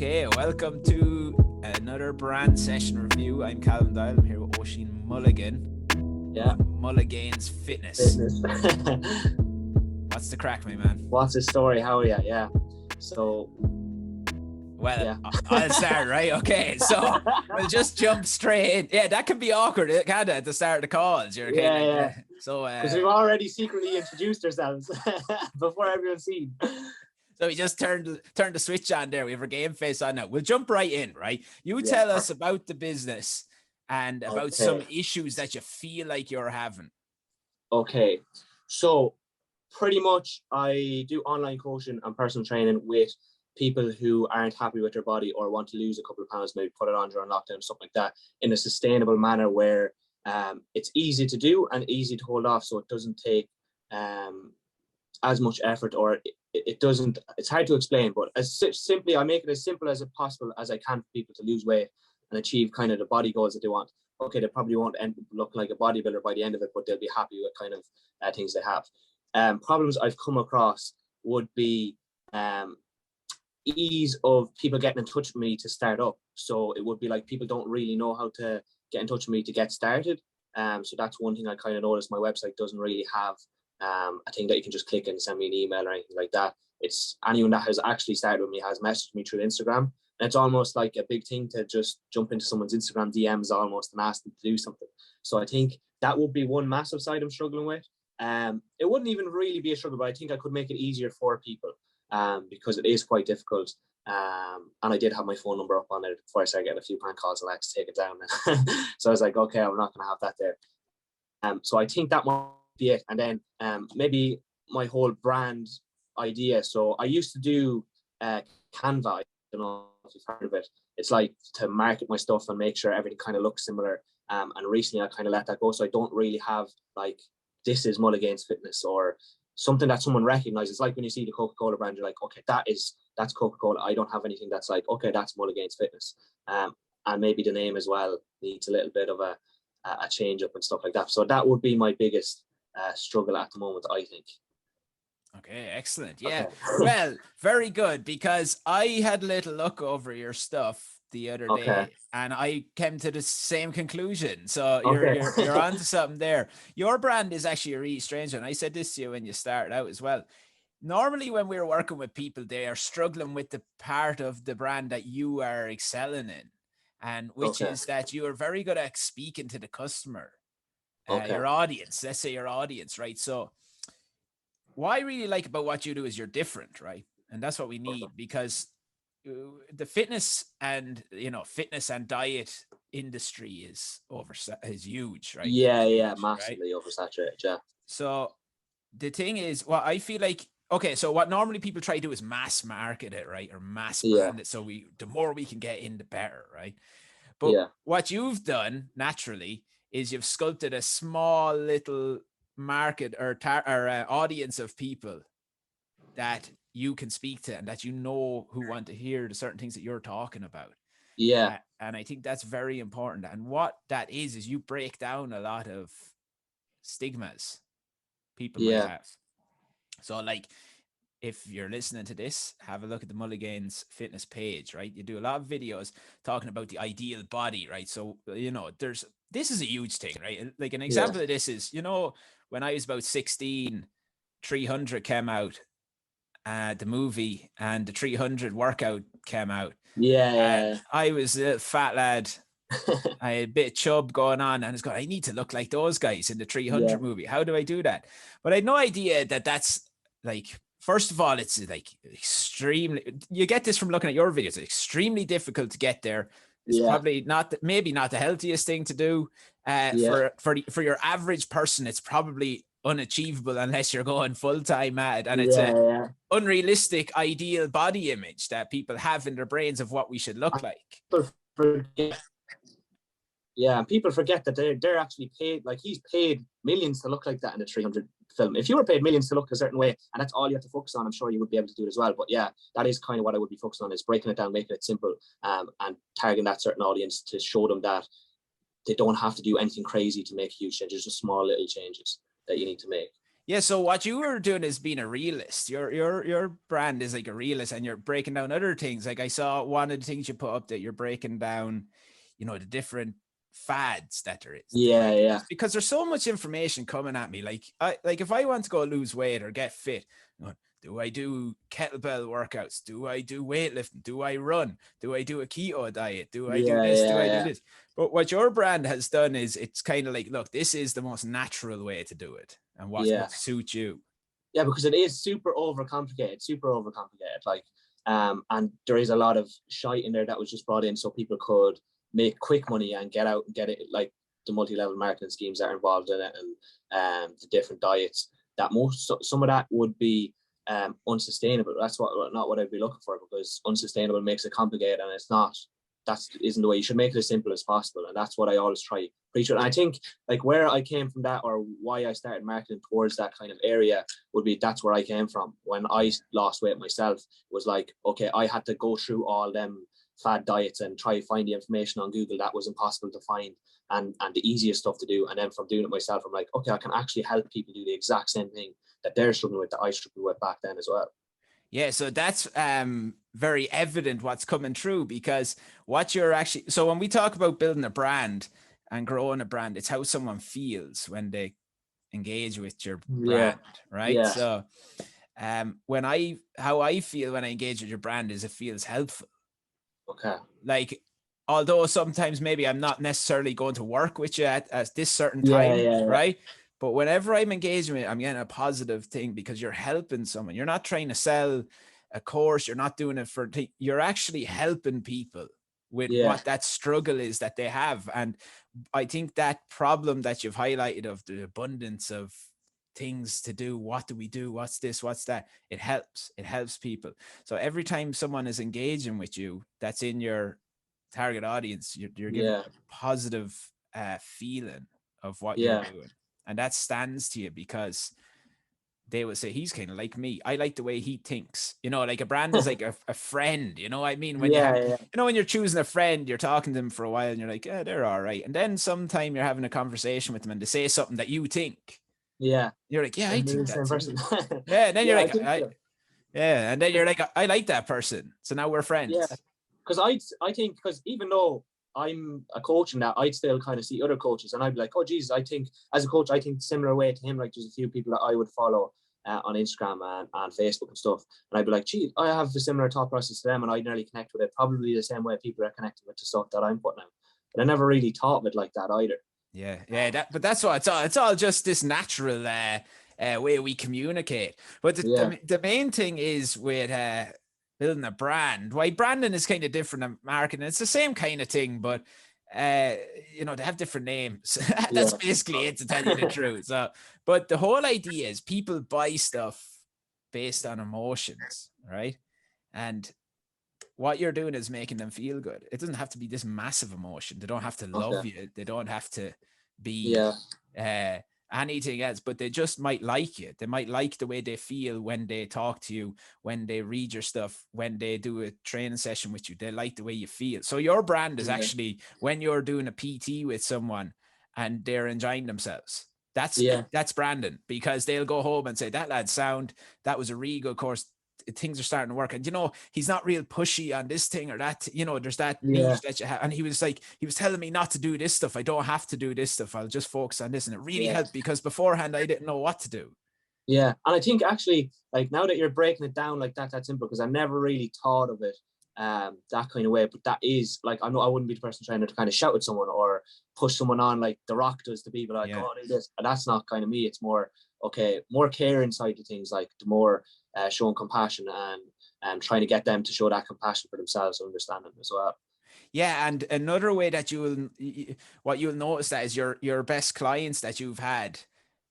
Okay, welcome to another brand session review. I'm Calvin Dial. I'm here with Oisin Mulligan. Yeah. Mulligan's Fitness. What's the crack, my man? What's the story? How are you? Yeah. So. Well, yeah. I'll start, right? Okay, so we'll just jump straight in. Yeah, that can be awkward, can't it, at the start of the calls? You're okay, yeah. So, because we've already secretly introduced ourselves before everyone's seen. So we just turned the switch on there. We have our game face on now. We'll jump right in, right? You tell us about the business and about some issues that you feel like you're having. Okay. So pretty much I do online coaching and personal training with people who aren't happy with their body or want to lose a couple of pounds, maybe put it on during lockdown, something like that, in a sustainable manner where it's easy to do and easy to hold off. So it doesn't take as much effort, or it doesn't, it's hard to explain, but I make it as simple as possible as I can for people to lose weight and achieve kind of the body goals that they want. Okay, they probably won't look like a bodybuilder by the end of it, but they'll be happy with kind of things they have. Problems I've come across would be ease of people getting in touch with me to start up. So it would be like people don't really know how to get in touch with me to get started. So that's one thing I kind of noticed. My website doesn't really have a thing that you can just click and send me an email or anything like that. It's anyone that has actually started with me has messaged me through Instagram. And it's almost like a big thing to just jump into someone's Instagram DMs almost and ask them to do something. So I think that would be one massive side I'm struggling with. It wouldn't even really be a struggle, but I think I could make it easier for people because it is quite difficult. And I did have my phone number up on it before I started getting a few prank calls. I had to take it down. So I was like, okay, I'm not going to have that there. So I think that might be it. And then maybe my whole brand idea. So I used to do Canva. I don't know if you've heard of it. It's like to market my stuff and make sure everything kind of looks similar. And recently I kind of let that go. So I don't really have like, this is Mulligan's Fitness or something that someone recognizes. Like when you see the Coca-Cola brand, you're like, okay, that's Coca-Cola. I don't have anything that's like, okay, that's Mulligan's Fitness. And maybe the name as well needs a little bit of a change up and stuff like that. So that would be my biggest struggle at the moment, I think. Okay, excellent. Yeah, well, very good, because I had a little look over your stuff the other day and I came to the same conclusion. So you're onto something there. Your brand is actually a really strange one. I said this to you when you started out as well. Normally when we're working with people, they are struggling with the part of the brand that you are excelling in, and which is that you are very good at speaking to the customer, your audience, let's say your audience, right? So what I really like about what you do is you're different, right? And that's what we need, because the fitness and diet industry is huge, right? Yeah, massively right? Oversaturated. Yeah. So the thing is, what I feel like, okay, so what normally people try to do is mass market it, right? Or mass brand it. So the more we can get in, the better, right? But what you've done naturally is you've sculpted a small little market or audience of people that you can speak to and that who want to hear the certain things that you're talking about. Yeah. And I think that's very important. And what that is you break down a lot of stigmas people might have. So like, if you're listening to this, have a look at the Mulligan's Fitness page, right? You do a lot of videos talking about the ideal body, right? So, this is a huge thing, right? Like an example of this is, when I was about 16, 300 came out, the movie, and the 300 workout came out. Yeah. I was a fat lad. I had a bit of chub going on, and it's going, I need to look like those guys in the 300 movie. How do I do that? But I had no idea that that's like, first of all, it's like extremely, you get this from looking at your videos, it's extremely difficult to get there. It's probably maybe not the healthiest thing to do. For your average person, it's probably unachievable unless you're going full-time at it. And it's an unrealistic ideal body image that people have in their brains of what we should look like. Yeah, and people forget that they're actually paid. Like, he's paid millions to look like that in the 300 film. If you were paid millions to look a certain way, and that's all you have to focus on, I'm sure you would be able to do it as well. But yeah, that is kind of what I would be focused on, is breaking it down, making it simple, and targeting that certain audience to show them that they don't have to do anything crazy to make huge changes, just small little changes that you need to make. Yeah, so what you were doing is being a realist. Your brand is like a realist, and you're breaking down other things. Like I saw one of the things you put up that you're breaking down, the different fads that there is. Yeah, yeah, Because there's so much information coming at me. Like if I want to go lose weight or get fit, do I do kettlebell workouts? Do I do weightlifting? Do I run? Do I do a keto diet? Do I do yeah, this? Do yeah, I do yeah. this? But what your brand has done is it's kind of like, look, this is the most natural way to do it, and what Yeah. will suit you. Yeah, because it is super overcomplicated. Like, and there is a lot of shite in there that was just brought in so people could make quick money and get out and get it, like the multi-level marketing schemes that are involved in it, and the different diets. Some of that would be unsustainable. That's not what I'd be looking for, because unsustainable makes it complicated, and it's not. That isn't the way. You should make it as simple as possible, and that's what I always try preach. And I think like where I came from that, or why I started marketing towards that kind of area, would be that's where I came from. When I lost weight myself, it was like, okay, I had to go through all them fad diets and try to find the information on Google that was impossible to find, and the easiest stuff to do. And then from doing it myself, I'm like, okay, I can actually help people do the exact same thing that they're struggling with, that I struggled with back then as well. Yeah, so that's very evident what's coming through, because what you're actually, so when we talk about building a brand and growing a brand, it's how someone feels when they engage with your brand, right? Yeah. So how I feel when I engage with your brand is it feels helpful. Okay. Like, although sometimes maybe I'm not necessarily going to work with you at this certain time, right? But whenever I'm engaging with it, I'm getting a positive thing, because you're helping someone. You're not trying to sell a course. You're not doing it you're actually helping people with what that struggle is that they have. And I think that problem that you've highlighted of the abundance of things to do, what do we do, what's this, what's that, it helps people. So every time someone is engaging with you that's in your target audience, you're giving a positive feeling of what you're doing, and that stands to you, because they will say, he's kind of like me. I like the way he thinks. Like a brand is like a friend. I mean, when when you're choosing a friend, you're talking to them for a while and you're like, yeah, they're all right. And then sometime you're having a conversation with them and they say something that you think. Yeah. You're like, yeah, I think that's person. Yeah. And then you're like, and then you're like, I like that person. So now we're friends. Yeah. Because I think, because even though I'm a coach in that, I'd still kind of see other coaches and I'd be like, oh, geez, I think as a coach, I think similar way to him. Like there's a few people that I would follow on Instagram and Facebook and stuff. And I'd be like, gee, I have a similar thought process to them and I nearly connect with it probably the same way people are connecting with the stuff that I'm putting out. But I never really thought of it like that either. Yeah. But that's what it's all just this natural way we communicate. But the main thing is with building a brand. Why branding is kind of different than marketing. It's the same kind of thing, but they have different names. That's basically it, to tell you the truth. So, but the whole idea is people buy stuff based on emotions, right? And what you're doing is making them feel good. It doesn't have to be this massive emotion. They don't have to love you. They don't have to be anything else, but they just might like you. They might like the way they feel when they talk to you, when they read your stuff, when they do a training session with you. They like the way you feel. So your brand is actually when you're doing a PT with someone and they're enjoying themselves. That's branding, because they'll go home and say, that lad's sound. That was a really good course. Things are starting to work, and he's not real pushy on this thing or that. There's that niche that you have. And he was telling me not to do this stuff. I don't have to do this stuff. I'll just focus on this. And it really helped, because beforehand I didn't know what to do. Yeah. And I think actually, like, now that you're breaking it down like that, that's simple, because I never really thought of it that kind of way. But that is like, I wouldn't be the person trying to kind of shout at someone or push someone on like The Rock does to people, like, oh, do this. And that's not kind of me. It's more, okay, more care inside the things, like the more showing compassion and trying to get them to show that compassion for themselves and understand them as well. Yeah, and another way that you'll notice that is your best clients that you've had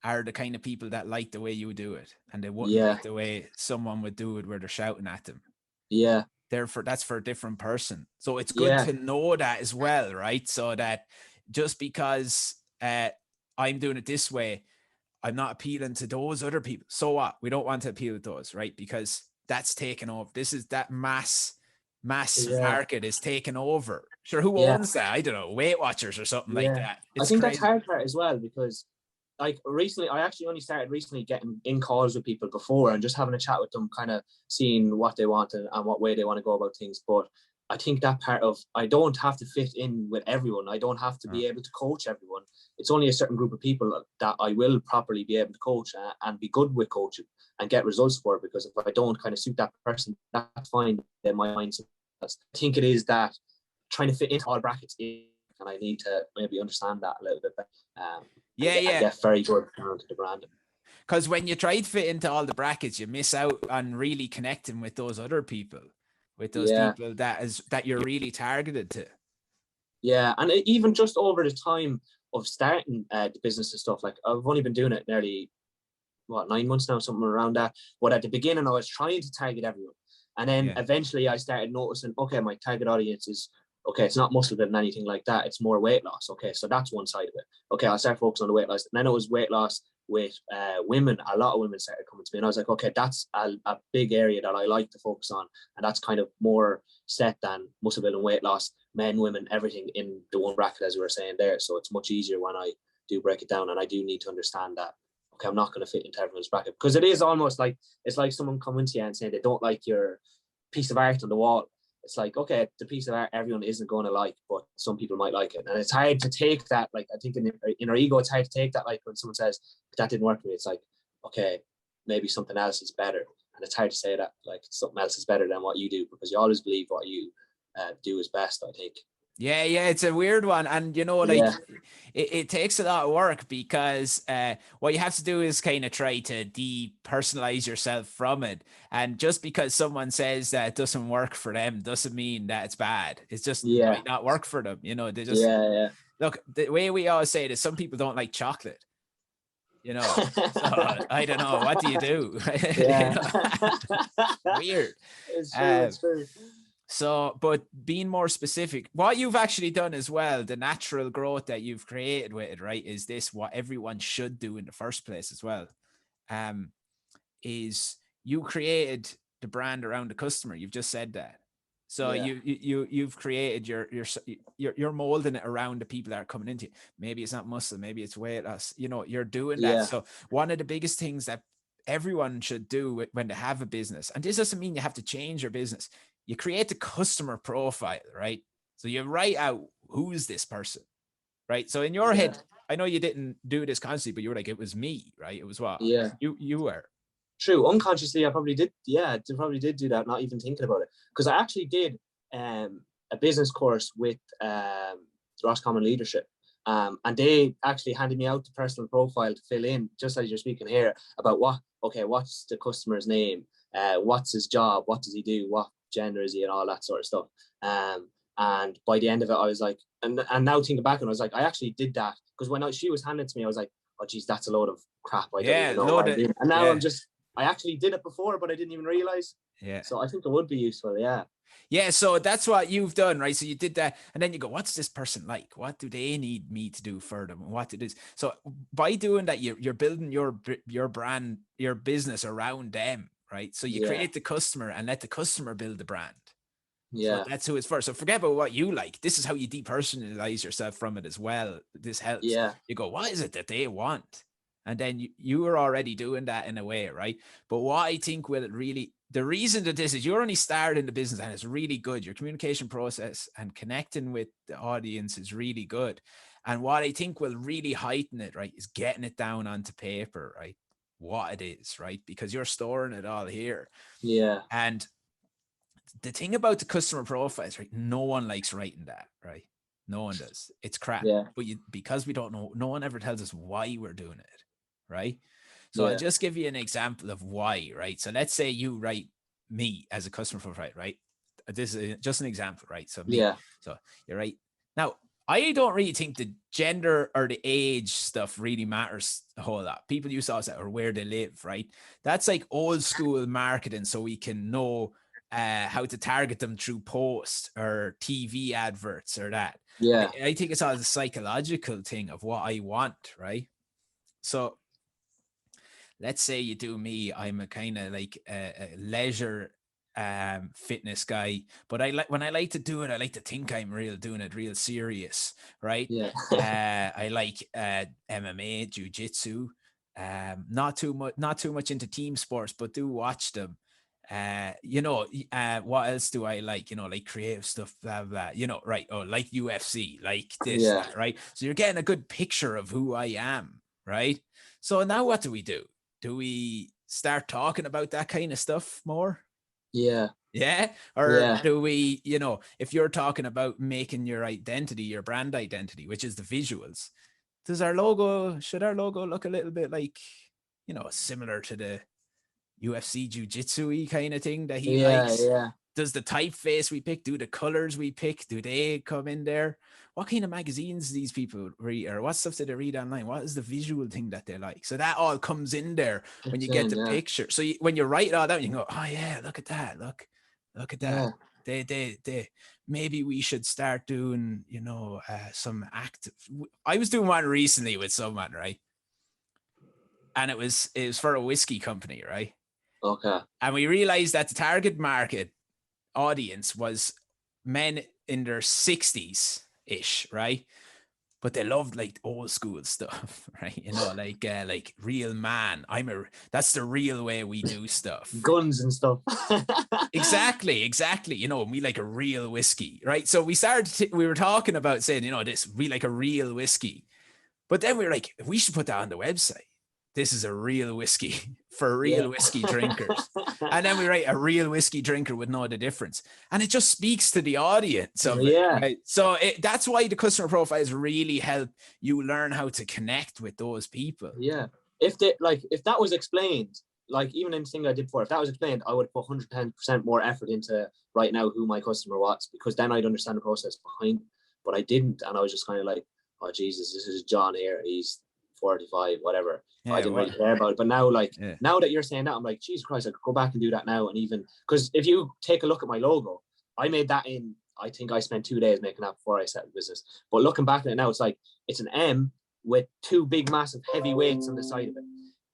are the kind of people that like the way you do it, and they wouldn't like the way someone would do it where they're shouting at them. Yeah. That's for a different person. So it's good to know that as well, right? So that just because I'm doing it this way, I'm not appealing to those other people. So what? We don't want to appeal to those, right? Because that's taken over. This is that mass market is taken over. Sure, who owns that? I don't know, Weight Watchers or something like that. I think that's hard part as well, because like recently, I actually only started recently getting in calls with people before and just having a chat with them, kind of seeing what they want and what way they want to go about things. But I think that part of, I don't have to fit in with everyone. I don't have to be able to coach everyone. It's only a certain group of people that I will properly be able to coach and be good with coaching and get results for. Because if I don't kind of suit that person, that's fine. Then my mindset. I think it is that trying to fit into all brackets, and I need to maybe understand that a little bit better. And get very good to the brand. Because when you try to fit into all the brackets, you miss out on really connecting with those other people, with those people that you're really targeted to. Yeah, and even just over the time of starting the business and stuff, like I've only been doing it nearly 9 months now, something around that. But at the beginning, I was trying to target everyone, and then eventually I started noticing, okay, my target audience is, okay, it's not muscle building, anything like that. It's more weight loss. Okay, so that's one side of it. Okay, I'll start focusing on the weight loss. And then it was weight loss with women. A lot of women started coming to me, and I was like, okay, that's a big area that I like to focus on, and that's kind of more set than muscle building, weight loss, men, women, everything in the one bracket, as we were saying there. So it's much easier when I do break it down, and I do need to understand that, okay, I'm not going to fit into everyone's bracket, because it is almost like, it's like someone coming to you and saying they don't like your piece of art on the wall. It's like, okay, the piece of art everyone isn't going to like, but some people might like it. And it's hard to take that. Like, I think in our ego, it's hard to take that. Like when someone says, that didn't work for me, it's like, okay, maybe something else is better. And it's hard to say that, like, something else is better than what you do, because you always believe what you do is best, I think. Yeah, it's a weird one. And, it takes a lot of work, because what you have to do is kind of try to depersonalize yourself from it. And just because someone says that it doesn't work for them doesn't mean that it's bad. It's just might not work for them. They just, look, the way we always say it is, some people don't like chocolate. So I don't know. What do you do? Weird. It's true. So, but being more specific, what you've actually done as well, the natural growth that you've created with it, right, is this what everyone should do in the first place as well, is you created the brand around the customer. You've just said that. So you've created you're molding it around the people that are coming into you. Maybe it's not muscle, maybe it's weight loss. You're doing that. So one of the biggest things that everyone should do when they have a business, and this doesn't mean you have to change your business, you create the customer profile, right? So you write out, who's this person, right? So in your head, I know you didn't do this constantly, but you were like, it was me, right? It was what you were. True. Unconsciously, I probably did. Yeah, I probably did do that, not even thinking about it. Because I actually did a business course with Roscommon Leadership. And they actually handed me out the personal profile to fill in, just as you're speaking here, about what's the customer's name? What's his job? What does he do? What gender is he, and all that sort of stuff. And by the end of it, I was like, and now thinking back, and I was like, I actually did that, because when she was handed to me, I was like, oh geez, that's a load of crap. I don't even know what I did. And now I actually did it before, but I didn't even realize. So I think it would be useful. Yeah, so that's what you've done, right? So you did that, and then you go, what's this person like? What do they need me to do for them? What it is. So by doing that, you're building your brand, your business around them, right? So you create the customer and let the customer build the brand. So that's who it's for. So forget about what you like. This is how you depersonalize yourself from it as well. This helps. You go, what is it that they want? And then you are already doing that in a way, right? But what I think will really, the reason that this is, you're only starting the business and it's really good. Your communication process and connecting with the audience is really good. And what I think will really heighten it, right, is getting it down onto paper, right? What it is, right? Because you're storing it all here. And the thing about the customer profiles, right? No one likes writing that, right? No one does. It's crap. But because we don't know, no one ever tells us why we're doing it, right? So I'll just give you an example of why, right? So let's say you write me as a customer profile, right? This is just an example, right? So so you're right. Now, I don't really think the gender or the age stuff really matters a whole lot. People use all that, or where they live, right? That's like old school marketing, so we can know how to target them through posts or TV adverts or that. I think it's all the psychological thing of what I want, right? So let's say you do me, I'm a kind of like a leisure fitness guy, but when I like to do it, I like to think I'm doing it real serious, right? Yeah. I like MMA, jiu-jitsu, not too much into team sports, but do watch them. What else do I like? Like creative stuff, blah blah. Right? Oh, like UFC, like this, Yeah. that, right? So you're getting a good picture of who I am, right? So now what do? Do we start talking about that kind of stuff more? Yeah. Yeah. Or Yeah. do we, if you're talking about making your identity, your brand identity, which is the visuals, should our logo look a little bit like, similar to the UFC jiu-jitsu kind of thing that he Yeah. likes? Yeah. Does the typeface we pick, do the colors we pick, do they come in there? What kind of magazines these people read, or what stuff do they read online? What is the visual thing that they like? So that all comes in there when you get the picture. So when you write it all down, you can go, oh yeah, look at that. Look at that. They maybe we should start doing, some active. I was doing one recently with someone, right? And it was for a whiskey company, right? Okay. And we realized that the target market audience was men in their 60s ish, right? But they loved like old school stuff, right? Like real man. That's the real way we do stuff. Guns and stuff. Exactly. We like a real whiskey, right? So we were talking about saying, we like a real whiskey. But then we were like, we should put that on the website. This is a real whiskey for real whiskey drinkers. And then we write a real whiskey drinker would know the difference. And it just speaks to the audience of it. Right? So that's why the customer profiles really help you learn how to connect with those people. Yeah. If that was explained, like even in the thing I did before, if that was explained, I would put 110% more effort into right now who my customer was, because then I'd understand the process behind it. But I didn't. And I was just kind of like, oh, Jesus, this is John here. He's 45, whatever. Yeah, I didn't really care about it. But now, now that you're saying that, I'm like, Jesus Christ, I could go back and do that now. And even because if you take a look at my logo, I made that I think I spent 2 days making that before I started the business. But looking back at it now, it's like, it's an M with two big, massive, heavy weights on the side of it.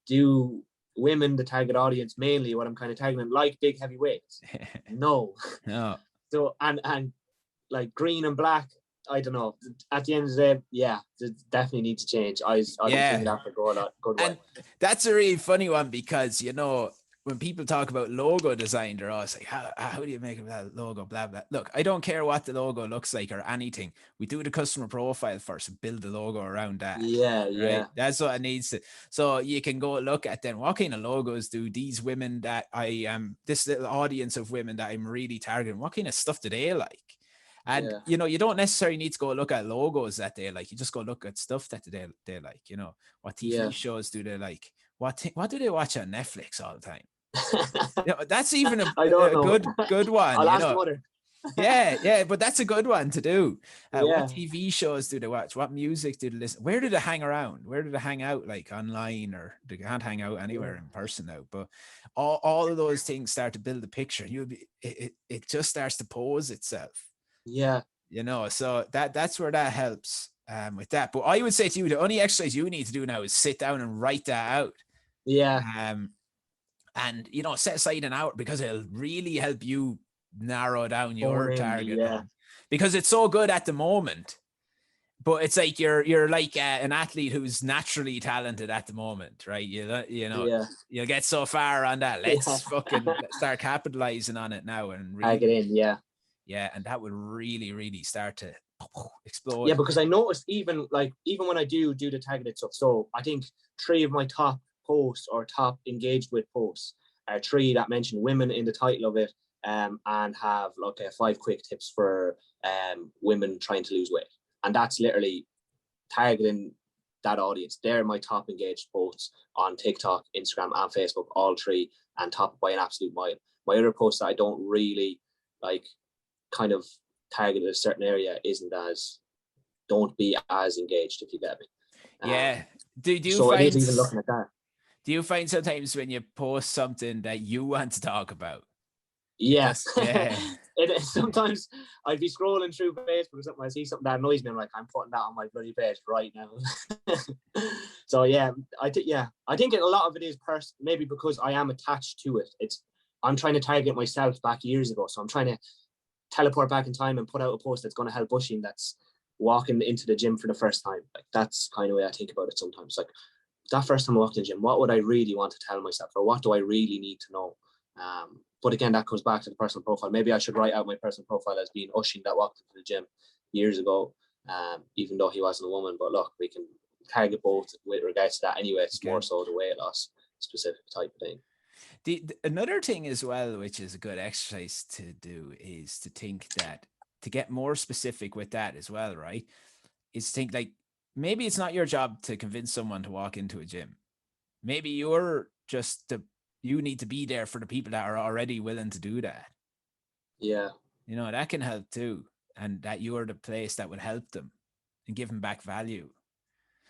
Do women, the target audience, mainly what I'm kind of targeting, like big, heavy weights? No. So, and like green and black, I don't know. At the end of the day, yeah, definitely need to change. I think that could go a good way. And that's a really funny one because, when people talk about logo design, they're always like, how do you make that logo, blah, blah. Look, I don't care what the logo looks like or anything. We do the customer profile first and build the logo around that. Yeah, right? Yeah. That's what it needs to. So you can go look at them. What kind of logos do these women that this little audience of women that I'm really targeting, what kind of stuff do they like? And, you don't necessarily need to go look at logos that they like. You just go look at stuff that they like, what TV shows do they like? What do they watch on Netflix all the time? That's even a good one. I'll ask mother. yeah, but that's a good one to do. What TV shows do they watch? What music do they listen? Where do they hang around? Where do they hang out, like online, or they can't hang out anywhere in person now? But all of those things start to build a picture. It just starts to pose itself. Yeah. So that's where that helps with that. But I would say to you, the only exercise you need to do now is sit down and write that out. Yeah. And set aside an hour, because it'll really help you narrow down your target. Because it's so good at the moment, but it's like you're like an athlete who's naturally talented at the moment, right? You'll get so far on that. Let's fucking start capitalizing on it now and really get in. Yeah, and that would really, really start to explode. Yeah, because I noticed even when I do the targeted stuff. So I think 3 of my top posts or top engaged with posts are 3 that mention women in the title of it, and have 5 quick tips for women trying to lose weight. And that's literally targeting that audience. They're my top engaged posts on TikTok, Instagram, and Facebook, all 3, and top by an absolute mile. My other posts that I don't really kind of targeted a certain area don't be as engaged, if you get me. Yeah. Do you so find, it is even looking at that. Do you find sometimes when you post something that you want to talk about? Yes. Sometimes I'd be scrolling through Facebook or something, I see something that annoys me, I'm like, I'm putting that on my bloody page right now. So I think a lot of it is maybe because I am attached to it. I'm trying to target myself back years ago. So I'm trying to teleport back in time and put out a post that's going to help Oisin that's walking into the gym for the first time. Like, that's kind of the way I think about it sometimes. Like, that first time I walked in the gym, what would I really want to tell myself, or what do I really need to know? But again, that comes back to the personal profile. Maybe I should write out my personal profile as being Oisin that walked into the gym years ago, even though he wasn't a woman. But look, we can target both with regards to that anyway. It's more so the weight loss specific type of thing. Another thing as well, which is a good exercise to do, is to think that, to get more specific with that as well, right? Is to think like, maybe it's not your job to convince someone to walk into a gym. Maybe you're just you need to be there for the people that are already willing to do that. Yeah. You know, that can help too. And that you're the place that would help them and give them back value.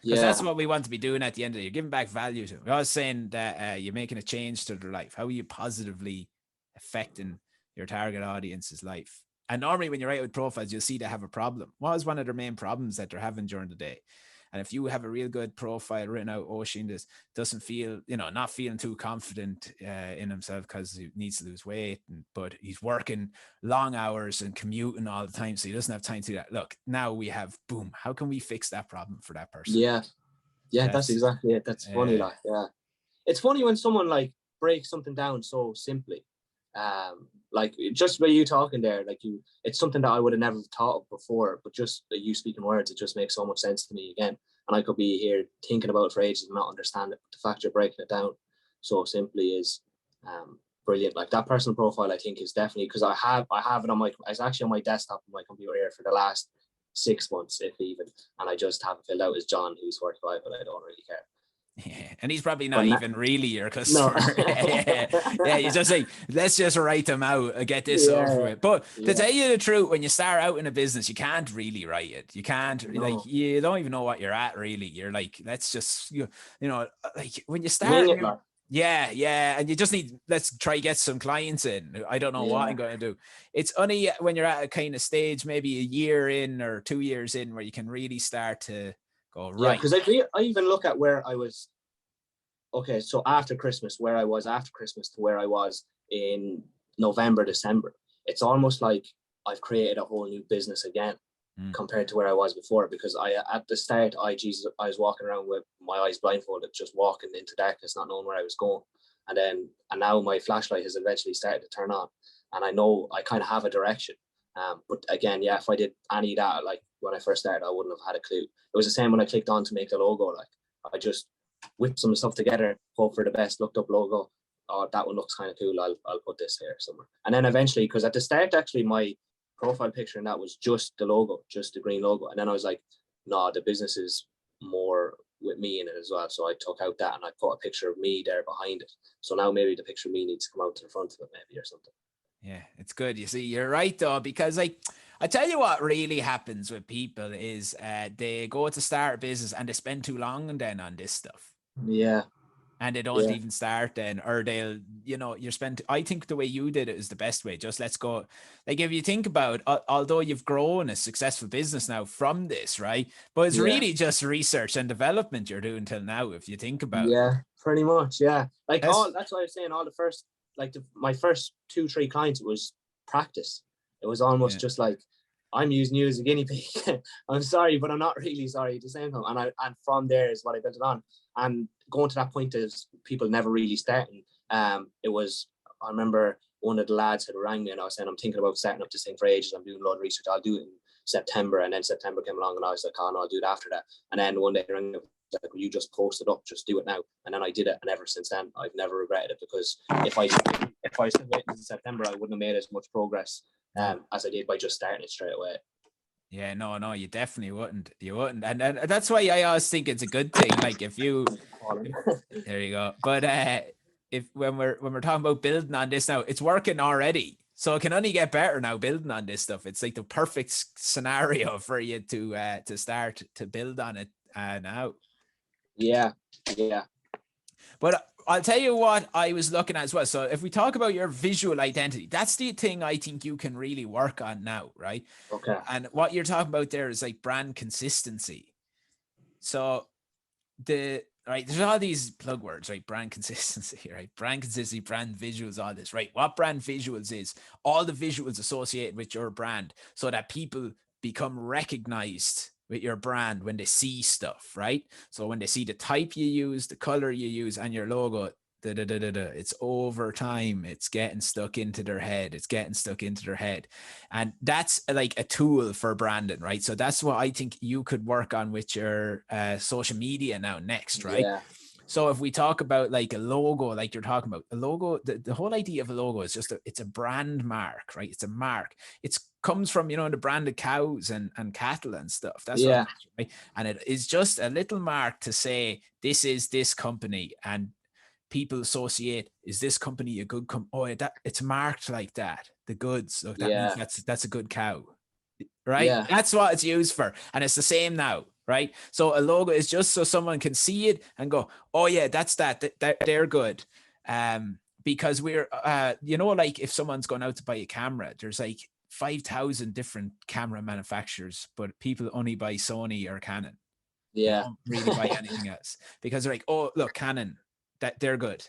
Because that's what we want to be doing at the end of the day. You're giving back value to them. We're always saying that you're making a change to their life. How are you positively affecting your target audience's life? And normally when you're out with profiles, you'll see they have a problem. What is one of their main problems that they're having during the day? And if you have a real good profile written out, Oisin doesn't feel, not feeling too confident in himself because he needs to lose weight, but he's working long hours and commuting all the time, so he doesn't have time to do that. Look, now we have, boom, how can we fix that problem for that person? Yeah, that's exactly it. That's funny. Like, it's funny when someone like breaks something down so simply. Like, just by you talking there, like, it's something that I would have never thought of before, but just you speaking words, it just makes so much sense to me again. And I could be here thinking about it for ages and not understand it. But the fact you're breaking it down so simply is brilliant. Like, that personal profile, I think, is definitely, because I have it on it's actually on my desktop on my computer here for the last 6 months, if even, and I just haven't filled out as John, who's 45, but I don't really care. Yeah, and he's probably not even really your customer. No. Yeah, you just like, let's just write them out and get this over with. But to tell you the truth, when you start out in a business, you can't really write it. You can't, like, you don't even know what you're at, really. You're like, let's just, like, when you start, and you just need, let's try get some clients in. I don't know what I'm going to do. It's only when you're at a kind of stage, maybe a year in or 2 years in, where you can really start to go, right. Because I even look at where I was. Okay, so after Christmas, where I was after Christmas to where I was in November, December, it's almost like I've created a whole new business again compared to where I was before. Because at the start, I was walking around with my eyes blindfolded, just walking into darkness, not knowing where I was going. And now my flashlight has eventually started to turn on, and I know I kind of have a direction. But again, if I did any of that, like when I first started, I wouldn't have had a clue. It was the same when I clicked on to make the logo. Like, I just whipped some stuff together, hope for the best, looked up logo. Oh, that one looks kind of cool. I'll put this here somewhere. And then eventually, because at the start, actually, my profile picture and that was just the logo, just the green logo. And then I was like, no, the business is more with me in it as well. So I took out that and I put a picture of me there behind it. So now maybe the picture of me needs to come out to the front of it, maybe, or something. Yeah, it's good. You see, you're right though, because like, I tell you what really happens with people is they go to start a business and they spend too long and then on this stuff. Yeah. And they don't even start then, or they'll, I think the way you did it is the best way. Just let's go. Like, if you think about, although you've grown a successful business now from this, right? But it's really just research and development you're doing till now, if you think about it. Yeah, pretty much. Yeah. Like, that's what I was saying. All the first, like my first 2-3 clients, it was practice. It was almost just like, I'm using you as a guinea pig. I'm sorry, but I'm not really sorry at the same time. And from there is what I built it on. And going to that point is people never really starting. I remember one of the lads had rang me and I was saying, I'm thinking about starting up this thing for ages. I'm doing a lot of research. I'll do it in September. And then September came along and I was like, oh no, I'll do it after that. And then one day he rang me, like, you just post it up, just do it now. And then I did it, and ever since then I've never regretted it, because if I still waited in September, I wouldn't have made as much progress as I did by just starting it straight away. Yeah, no, you definitely wouldn't. You wouldn't, and that's why I always think it's a good thing. Like, if you, there you go. But if when we're talking about building on this now, it's working already, so it can only get better now. Building on this stuff, it's like the perfect scenario for you to start to build on it now. Yeah. But I'll tell you what I was looking at as well. So if we talk about your visual identity, that's the thing I think you can really work on now, right? Okay. And what you're talking about there is like brand consistency. So right, there's all these plug words, right? Brand consistency, right? Brand consistency, brand visuals, all this, right? What brand visuals is all the visuals associated with your brand so that people become recognized with your brand when they see stuff, right? So when they see the type you use, the color you use, and your logo, it's over time. It's getting stuck into their head. It's getting stuck into their head. And that's like a tool for branding, right? So that's what I think you could work on with your social media now next, right? Yeah. So if we talk about like a logo, like you're talking about a logo, the whole idea of a logo is just it's a brand mark, right? It's a mark. It comes from, the brand of cows and cattle and stuff. That's Yeah. right. And it is just a little mark to say, this is this company, and people associate, is this company a good it's marked like that, the goods, so that means that's a good cow, right? That's what it's used for. And it's the same now, right? So a logo is just so someone can see it and go, oh yeah, that's that they're good. Because we're like if someone's going out to buy a camera, there's like 5,000 different camera manufacturers, but people only buy Sony or Canon. They don't really buy anything else because they're like, oh look, Canon, that they're good.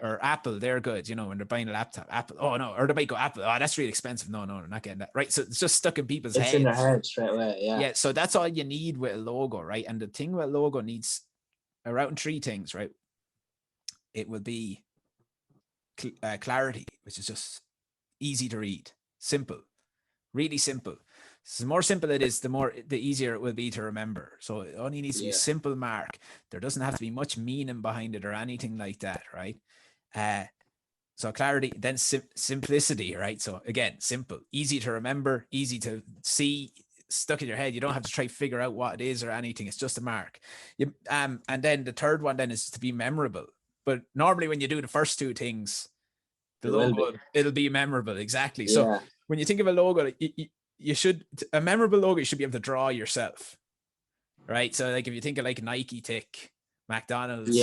Or Apple, they're good, when they're buying a laptop. Apple, oh no, or they might go Apple, oh that's really expensive. No, they're not getting that, right? So it's just stuck in people's heads. It's in their head straight away. Yeah, so that's all you need with a logo, right? And the thing with a logo needs around three things, right? It will be clarity, which is just easy to read, simple, really simple. So the more simple it is, the easier it will be to remember. So it only needs to be a simple mark. There doesn't have to be much meaning behind it or anything like that, right? So clarity, then simplicity, right? So again, simple, easy to remember, easy to see, stuck in your head. You don't have to try to figure out what it is or anything. It's just a mark. And then the third one then is to be memorable. But normally when you do the first two things, the logo, it'll be memorable. Exactly. So when you think of a logo, a memorable logo, you should be able to draw yourself, right? So like if you think of like Nike tick, McDonald's,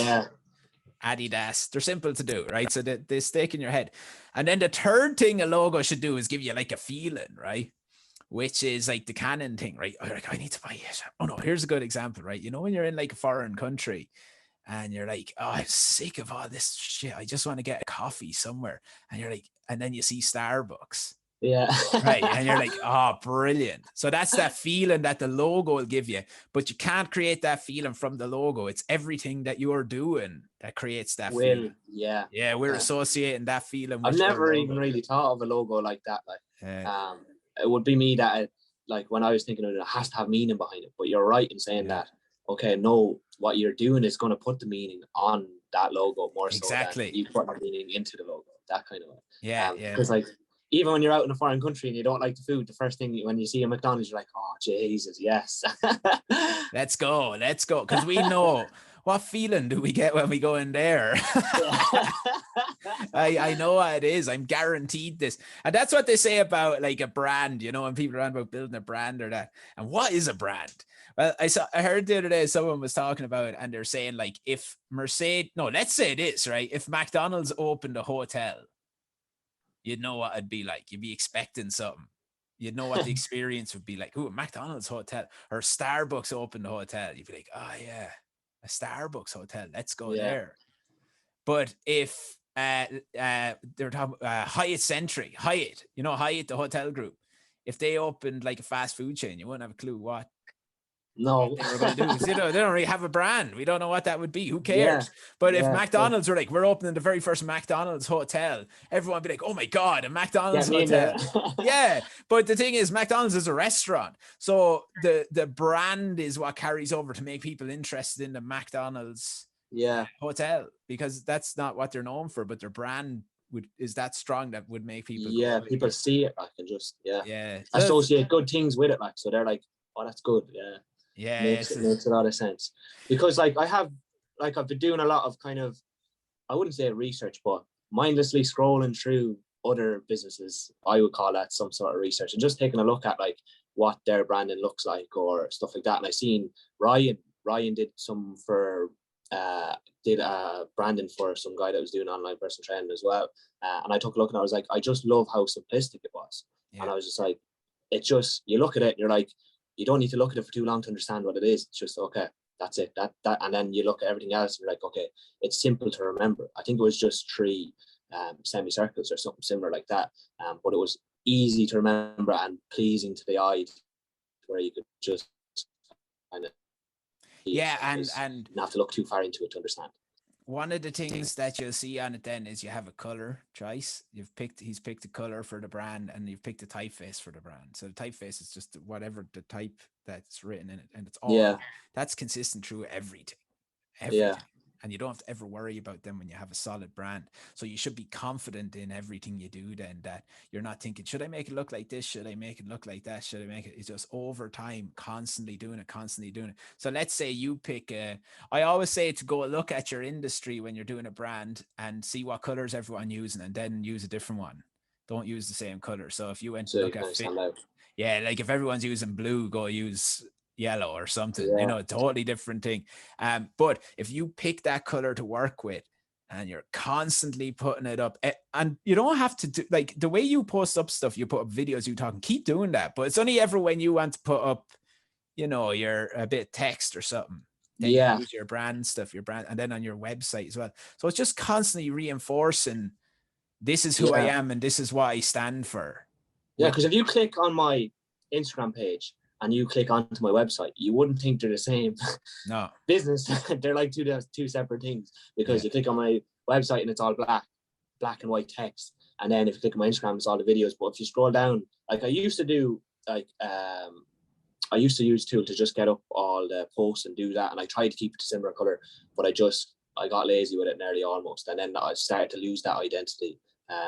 Adidas, they're simple to do, right? So they stick in your head. And then the third thing a logo should do is give you like a feeling, right? Which is like the Canon thing, right? You're like, I need to buy it. Oh no, here's a good example, right? When you're in like a foreign country and you're like, oh, I'm sick of all this shit. I just want to get a coffee somewhere. And you're like, and then you see Starbucks. Right. And you're like, oh, brilliant. So that's that feeling that the logo will give you, but you can't create that feeling from the logo. It's everything that you're doing that creates that feeling. Yeah. We're associating that feeling. I've never even really thought of a logo like that. It would be me that like when I was thinking of it, it has to have meaning behind it, but you're right in saying that, okay, no, what you're doing is going to put the meaning on that logo more so than you put the meaning into the logo, that kind of way. Because like, even when you're out in a foreign country and you don't like the food, the first thing when you see a McDonald's, you're like, oh, Jesus, yes. Let's go. Because we know what feeling do we get when we go in there? I know what it is. I'm guaranteed this. And that's what they say about like a brand, when people are on about building a brand or that. And what is a brand? Well, I heard the other day someone was talking about it and they're saying like if let's say this, right? If McDonald's opened a hotel, you'd know what it'd be like. You'd be expecting something. You'd know what the experience would be like. Ooh, a McDonald's hotel or Starbucks opened a hotel. You'd be like, oh yeah, a Starbucks hotel. Let's go there. But if they're talking Hyatt Century, Hyatt, the hotel group, if they opened like a fast food chain, you wouldn't have a clue what they were going to do. They don't really have a brand. We don't know what that would be. Who cares? But if McDonald's were like, we're opening the very first McDonald's hotel, everyone would be like, oh my God, a McDonald's hotel. But the thing is, McDonald's is a restaurant. So the brand is what carries over to make people interested in the McDonald's hotel, because that's not what they're known for, but their brand is that strong that would make people people see it like and just associate good things with it, like, so they're like, oh, that's good. Makes a lot of sense, because like I've been doing a lot of kind of, I wouldn't say research, but mindlessly scrolling through other businesses. I would call that some sort of research, and just taking a look at like what their branding looks like or stuff like that. And I seen Ryan did some for branding for some guy that was doing online personal training as well, and I took a look and I was like, I just love how simplistic it was. And I was just like, it just, you look at it and you're like, you don't need to look at it for too long to understand what it is. It's just, okay, That's it. That and then you look at everything else and you're like, okay, it's simple to remember. I think it was just 3 semicircles or something similar like that. But it was easy to remember and pleasing to the eye, where you could just kind of and not have to look too far into it to understand. One of the things that you'll see on it then is you have a color choice. He's picked a color for the brand, and you've picked a typeface for the brand. So the typeface is just whatever the type that's written in it, and it's all that's consistent through everything. And you don't have to ever worry about them when you have a solid brand. So you should be confident in everything you do then, that you're not thinking, should I make it look like this? Should I make it look like that? Should I make it? It's just over time, constantly doing it. So let's say you pick I always say to go look at your industry when you're doing a brand and see what colors everyone using, and then use a different one. Don't use the same color. So if you went to look at like if everyone's using blue, go use yellow or something, a totally different thing. But if you pick that color to work with and you're constantly putting it up, and you don't have to do like the way you post up stuff, you put up videos, you talking, keep doing that. But it's only ever when you want to put up, your a bit of text or something. Then you use your brand stuff, and then on your website as well. So it's just constantly reinforcing, this is who I am and this is what I stand for. Yeah, because if you click on my Instagram page and you click onto my website, you wouldn't think they're the same business. They're like two separate things, because you click on my website and it's all black and white text. And then if you click on my Instagram, it's all the videos. But if you scroll down, like I used to do, I used to use a tool to just get up all the posts and do that. And I tried to keep it a similar color, but I got lazy with it nearly almost. And then I started to lose that identity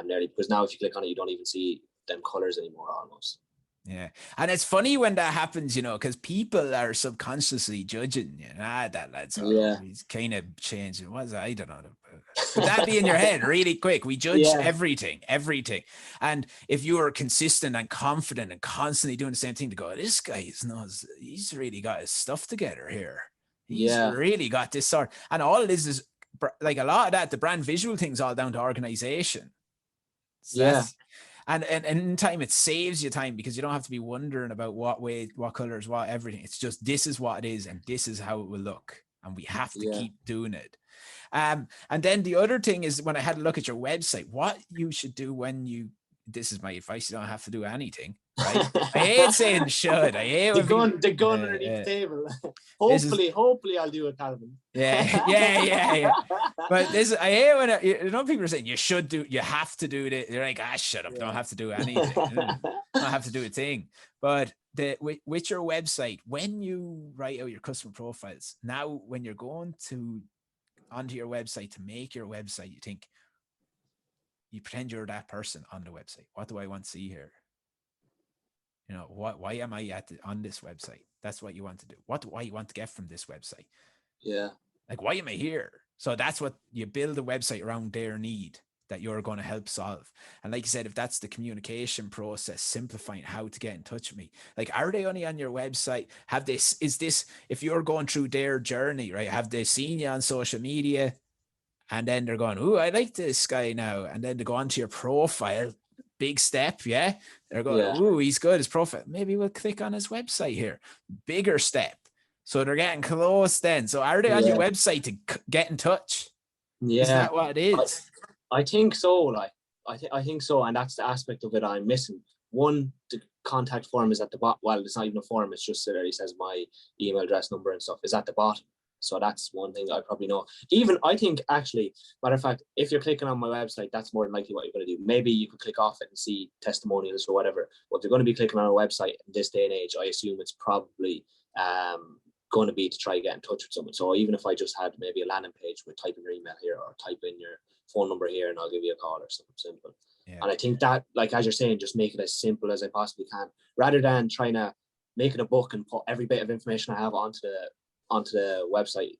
nearly, because now if you click on it, you don't even see them colors anymore almost. Yeah. And it's funny when that happens, because people are subconsciously judging, that lad's he's kind of changing. What's that? I don't know. But that be in your head really quick. We judge everything. And if you are consistent and confident and constantly doing the same thing, to go, this guy he's really got his stuff together here. He's really got this sort. And all it is like a lot of that, the brand visual thing's all down to organization. So and in time, it saves you time, because you don't have to be wondering about what colors, what everything. It's just, this is what it is and this is how it will look, and we have to keep doing it. And then the other thing is, when I had a look at your website, what you should do this is my advice, you don't have to do anything, right? I hate saying should. I hate the gun underneath the table. Hopefully I'll do it, Calvin. Yeah. But I hate when people are saying you have to do it. They're like, shut up, don't have to do anything. Don't have to do a thing. But with your website, when you write out your customer profiles, now when you're going onto your website to make your website, you pretend you're that person on the website. What do I want to see here? Why am I on this website? That's what you want to do. What do I want to get from this website? Yeah. Like, why am I here? So that's what you build a website around, their need that you're going to help solve. And like you said, if that's the communication process, simplifying how to get in touch with me. Like, are they only on your website? If you're going through their journey, right? Have they seen you on social media? And then they're going, I like this guy now. And then they go onto your profile. Big step, They're going, he's good, his profile. Maybe we'll click on his website here. Bigger step. So they're getting close then. So are they on your website to get in touch? Yeah. Is that what it is? I think so. I think so. And that's the aspect of it I'm missing. One, the contact form is at the bottom. Well, it's not even a form. It's just there. He says my email address, number and stuff is at the bottom. So that's one thing I probably know. Even I think, actually, matter of fact, if you're clicking on my website, that's more than likely what you're going to do. Maybe you could click off it and see testimonials or whatever. But if you're going to be clicking on a website in this day and age, I assume it's probably going to be to try to get in touch with someone. So even if I just had maybe a landing page with type in your email here or type in your phone number here and I'll give you a call or something simple. Yeah. And I think that, like as you're saying, just make it as simple as I possibly can, rather than trying to make it a book and put every bit of information I have onto the website.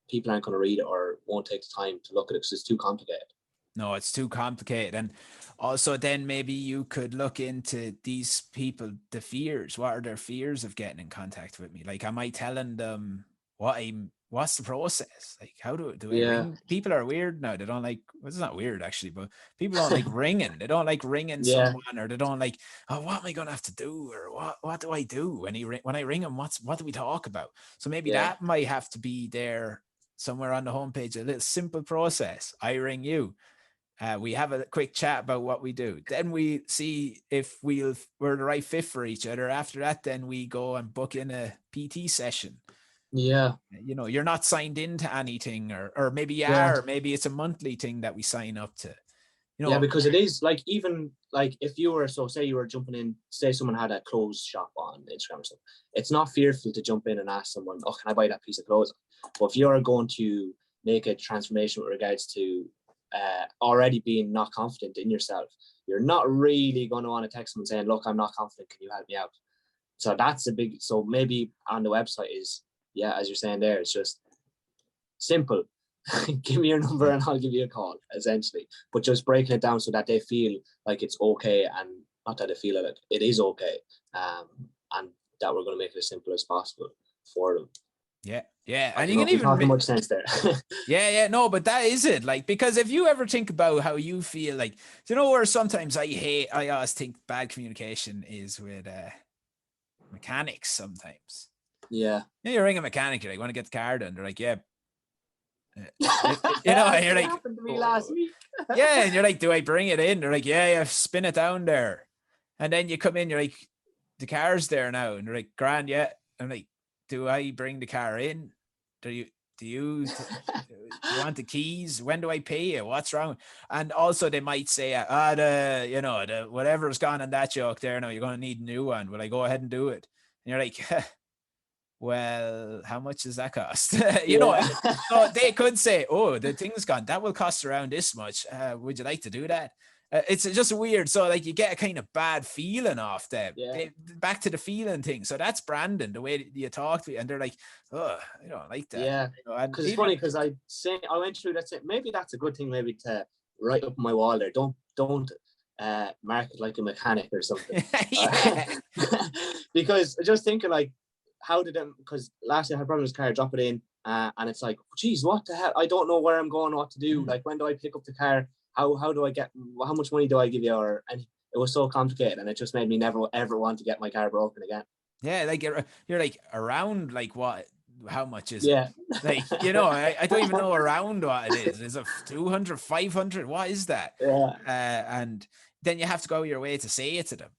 People aren't going to read it or won't take the time to look at it because it's too complicated. No, it's too complicated. And also then maybe you could look into these people, the fears. What are their fears of getting in contact with me? Like, am I telling them what I'm what's the process? Like, how do I Yeah. ring? People are weird now. They don't like, well, it's not weird actually, but people don't like ringing. They don't like ringing Yeah. someone, or they don't like, oh, what am I going to have to do? Or what do I do when I ring him? What do we talk about? So maybe Yeah. that might have to be there somewhere on the homepage, a little simple process. I ring you. We have a quick chat about what we do. Then we see if we're the right fit for each other. After that, then we go and book in a PT session. Yeah. You know, you're not signed into anything, or maybe you Yeah. are. Maybe it's a monthly thing that we sign up to. You know, yeah, because it is like, even like if you were, so say you were jumping in, say someone had a clothes shop on Instagram or something, it's not fearful to jump in and ask someone, oh, can I buy that piece of clothes? But if you're going to make a transformation with regards to already being not confident in yourself, you're not really going to want to text someone saying, look, I'm not confident, can you help me out? So that's a big, so maybe on the website is, yeah, as you're saying there, it's just simple. Give me your number and I'll give you a call, essentially. But just breaking it down so that they feel like it's okay, and not that they feel like it is okay, and that we're going to make it as simple as possible for them. Yeah, yeah, I and don't you know can if we're talking even much sense there. yeah, no, but that is it. Like, because if you ever think about how you feel, like, you know, where sometimes I always think bad communication is with mechanics sometimes. Yeah. You know, you ring a mechanic, you're like, want to get the car done? They're like, yeah. You know, and you're like, happened to me last week. yeah, and you're like, do I bring it in? They're like, yeah, spin it down there. And then you come in, you're like, the car's there now. And they're like, grand, yeah. I'm like, do I bring the car in? Do you want the keys? When do I pay you? What's wrong? And also they might say, the whatever's gone on that joke there, now you're going to need a new one. Will I go ahead and do it? And you're like, well, how much does that cost? you know, so they could say, oh, the thing's gone. That will cost around this much. Would you like to do that? It's just weird. So like you get a kind of bad feeling off them. Yeah. Back to the feeling thing. So that's Brandon, the way you talk to me, and they're like, oh, I don't like that. Yeah. Because it's funny, because I went through that. Maybe that's a good thing, maybe to write up on my wall there. Don't mark it like a mechanic or something. Because just thinking like, how did them? Because last year I had problems with the car, drop it in, and it's like, geez, what the hell? I don't know where I'm going, what to do. Like, when do I pick up the car? How do I get? How much money do I give you? And it was so complicated, and it just made me never ever want to get my car broken again. Yeah, like you're like, around like what? How much is Yeah. it? Like, you know, I don't even know around what it is. Is it 200, 500? What is that? Yeah. And then you have to go your way to say it to them,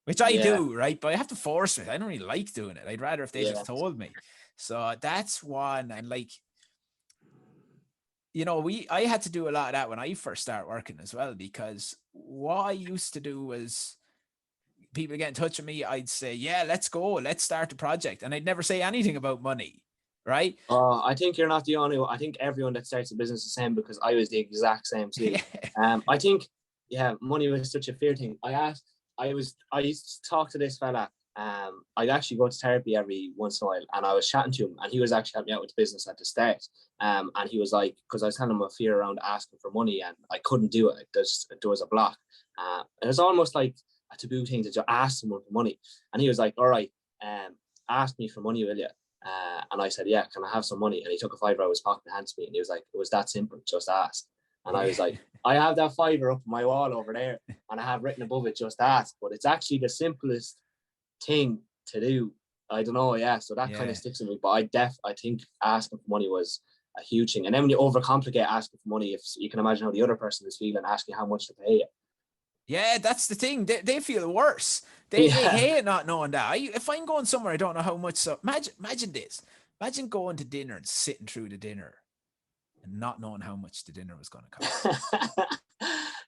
which I Yeah. do, right? But I have to force it. I don't really like doing it. I'd rather if they Yeah. just told me. So that's one. And like, you know, I had to do a lot of that when I first started working as well, because what I used to do was, people get in touch with me, I'd say, yeah, let's go, let's start the project. And I'd never say anything about money, right? I think you're not the only one. I think everyone that starts a business is the same, because I was the exact same too. I think, yeah, money was such a fear thing. I used to talk to this fella. I'd actually go to therapy every once in a while, and I was chatting to him, and he was actually helping me out with the business at the start. And he was like, because I was telling him a fear around asking for money, and I couldn't do it. There was a block. It was almost like a taboo thing to just ask someone for money. And he was like, all right, ask me for money, will you? And I said, yeah, can I have some money? And he took a $5 out of his pocket and handed me, and he was like, it was that simple, just ask. And I was like, I have that $5 up on my wall over there, and I have written above it, just ask. But it's actually the simplest thing to do. I don't know, yeah. So that kind of sticks with me. But I think asking for money was a huge thing. And then when you overcomplicate asking for money, if you can imagine how the other person is feeling, asking how much to pay you. Yeah, that's the thing. They feel worse. They hate not knowing that. If I'm going somewhere, I don't know how much. So imagine this. Imagine going to dinner and sitting through the dinner and not knowing how much the dinner was going to cost.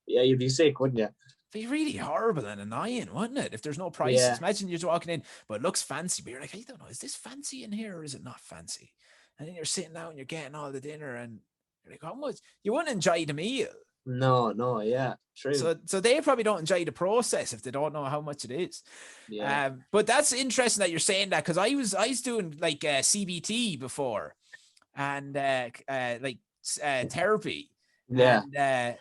Yeah, you'd be sick, wouldn't you? It'd be really horrible and annoying, wouldn't it? If there's no prices. Yeah. Imagine you're just walking in, but it looks fancy, but you're like, I don't know, is this fancy in here or is it not fancy? And then you're sitting down and you're getting all the dinner, and you're like, how much? You wouldn't enjoy the meal. No, yeah, true. So they probably don't enjoy the process if they don't know how much it is. Yeah. But that's interesting that you're saying that, because I was doing like CBT before, and therapy. Yeah. And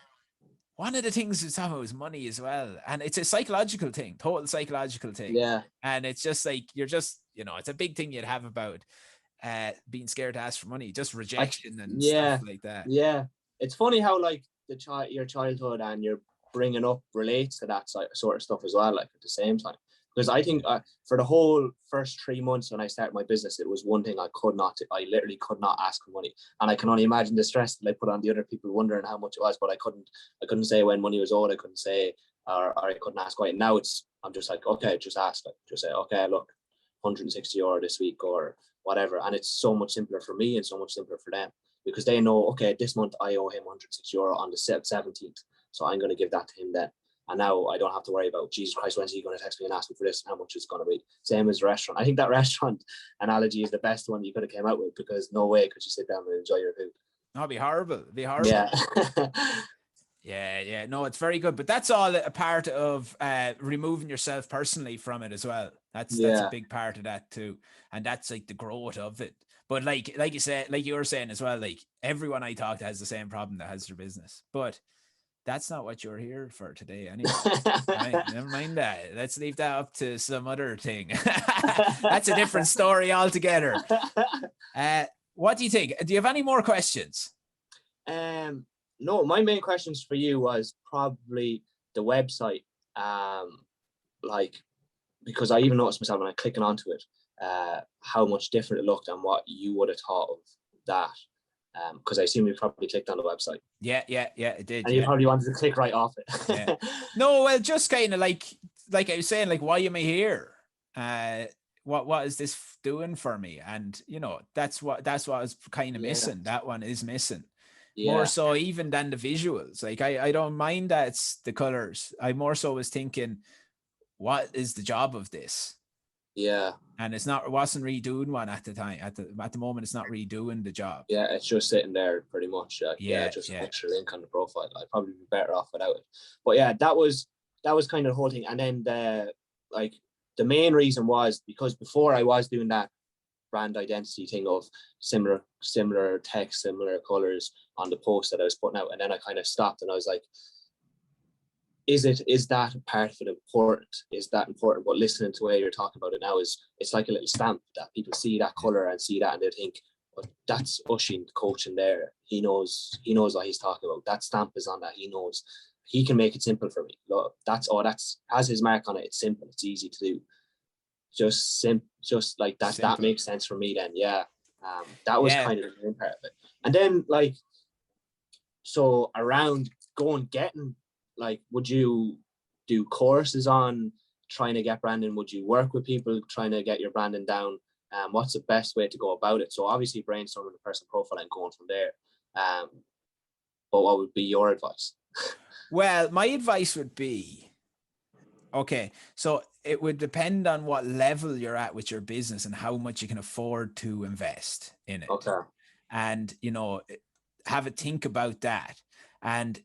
one of the things is talking about was money as well, and it's a psychological thing, total psychological thing. Yeah. And it's just like, you're just, you know, it's a big thing you'd have about. being scared to ask for money, just rejection and yeah, stuff like that. Yeah. It's funny how like your childhood and your bringing up relates to that sort of stuff as well, like at the same time. Because I think for the whole first 3 months when I started my business, it was one thing I literally could not ask for money. And I can only imagine the stress that I put on the other people wondering how much it was, but I couldn't say when money was owed. I couldn't say, or I couldn't ask why. Now I'm just like, okay, just ask. Like, just say, okay, look, €160 this week or whatever. And it's so much simpler for me and so much simpler for them because they know, okay, this month I owe him €160 on the 17th. So I'm going to give that to him then. And now I don't have to worry about, Jesus Christ, when's he going to text me and ask me for this and how much it's going to be? Same as the restaurant. I think that restaurant analogy is the best one you could have came out with because no way could you sit down and enjoy your food. That'd be horrible. It'd be horrible. Yeah. Yeah. No, it's very good. But that's all a part of removing yourself personally from it as well. That's a big part of that too. And that's like the growth of it. But like you said, like you were saying as well, like everyone I talk to has the same problem that has their business. But that's not what you're here for today anyway. Right? Never mind that. Let's leave that up to some other thing. That's a different story altogether. What do you think? Do you have any more questions? No, my main questions for you was probably the website. Because I even noticed myself when I clicking onto it, how much different it looked and what you would have thought of that. Because I assume you probably clicked on the website. Yeah, it did. And you probably wanted to click right off it. Yeah. No, well, just kind of like I was saying, like, why am I here? What is this doing for me? And you know, that's what I was kind of missing. That one is missing. More so even than the visuals. Like I don't mind that it's the colors. I more so was thinking, what is the job of this? Yeah. And it wasn't redoing one at the time. At the moment, it's not redoing the job. Yeah, it's just sitting there pretty much. Just an extra link on the profile. I'd probably be better off without it. But yeah, that was kind of the whole thing. And then the main reason was because before I was doing that brand identity thing of similar text, similar colors on the post that I was putting out, and then I kind of stopped and I was like, is that part of it important? Is that important? But listening to the way you're talking about it now it's like a little stamp that people see that color and see that and they think, well, that's Oisin coaching there. He knows what he's talking about. That stamp is on that. He knows he can make it simple for me. Look, that's has his mark on it. It's simple. It's easy to do. Just like that. Simple. That makes sense for me then. Yeah. That was kind of the main part of it. And then so around getting, like, would you do courses on trying to get branding? Would you work with people trying to get your branding down? What's the best way to go about it? So obviously brainstorming the personal profile and going from there. But what would be your advice? Well, my advice would be, okay, so it would depend on what level you're at with your business and how much you can afford to invest in it. Okay. And, you know, have a think about that. And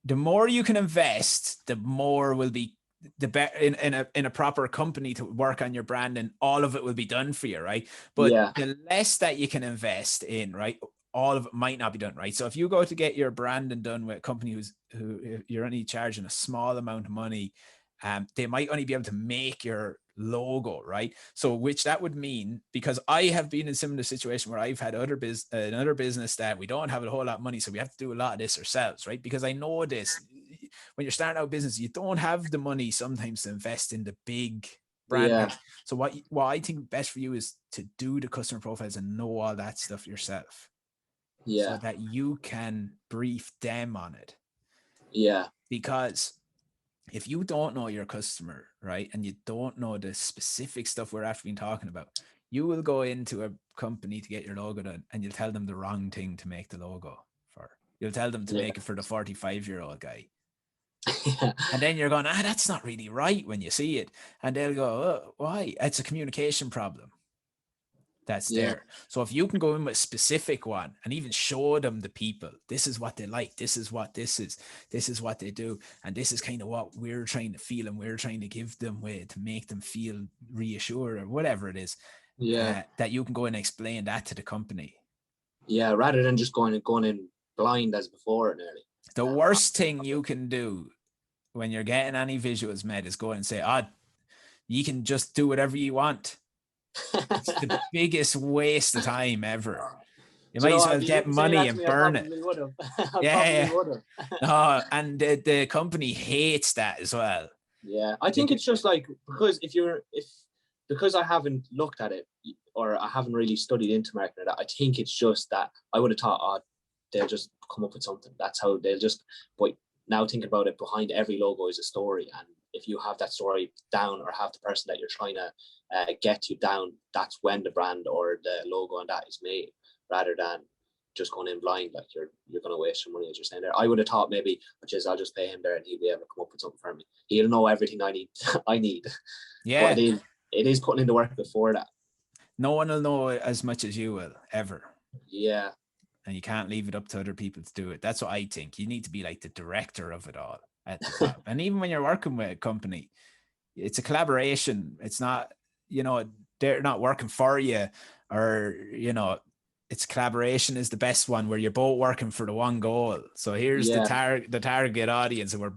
the more you can invest, the more will be the better in a proper company to work on your brand, and all of it will be done for you, right? But the less that you can invest in, right, all of it might not be done, right? So if you go to get your branding done with a company who you're only charging a small amount of money, they might only be able to make your logo, right? So which that would mean, because I have been in a similar situation where I've had another business that we don't have a whole lot of money, so we have to do a lot of this ourselves, right? Because I know this, when you're starting out a business, you don't have the money sometimes to invest in the big brand. So what I think best for you is to do the customer profiles and know all that stuff yourself, so that you can brief them on it. Because if you don't know your customer, right, and you don't know the specific stuff we're after been talking about, you will go into a company to get your logo done and you'll tell them the wrong thing to make the logo for. You'll tell them to make it for the 45-year-old guy. And then you're going, that's not really right when you see it. And they'll go, oh, why? It's a communication problem that's there. So if you can go in with a specific one and even show them the people, this is what they like, this is what this is what they do, and this is kind of what we're trying to feel and we're trying to give them way to make them feel reassured or whatever it is, that you can go and explain that to the company. Rather than just going in blind as before nearly. The worst thing you can do when you're getting any visuals made is go and say, you can just do whatever you want. It's the biggest waste of time ever. You Do you might know as what? well If you get didn't say money that to and me, I burn it. probably would have. I Yeah, probably would have. no, and the company hates that as well. Yeah, I think it's just like because I haven't looked at it or I haven't really studied into marketing. I think it's just that I would have thought, oh, they'll just come up with something. That's how they'll just. But now thinking about it, behind every logo is a story, and if you have that story down or have the person that you're trying to get to down, that's when the brand or the logo and that is made, rather than just going in blind. Like you're going to waste your money, as you're saying there. I would have thought maybe, which is I'll just pay him there and he'll be able to come up with something for me. He'll know everything I need. I need. Yeah. But it is putting in the work before that. No one will know as much as you will ever. Yeah. And you can't leave it up to other people to do it. That's what I think. You need to be like the director of it all at the top. And even when you're working with a company, it's a collaboration. It's not, they're not working for you, or, it's collaboration is the best one, where you're both working for the one goal. So here's the target audience, and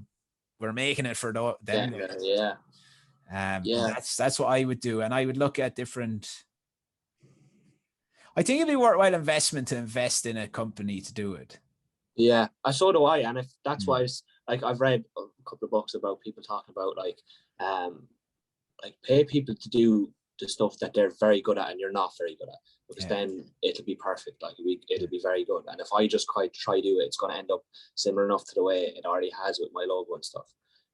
we're making it for them guys. Yeah. That's what I would do. And I would look at different. I think it'd be worthwhile investment to invest in a company to do it. Yeah, so do I. And if that's why, like, I've read a couple of books about people talking about like pay people to do the stuff that they're very good at and you're not very good at, because then it'll be perfect. Like it'll be very good. And if I just quite try to do it, it's going to end up similar enough to the way it already has with my logo and stuff.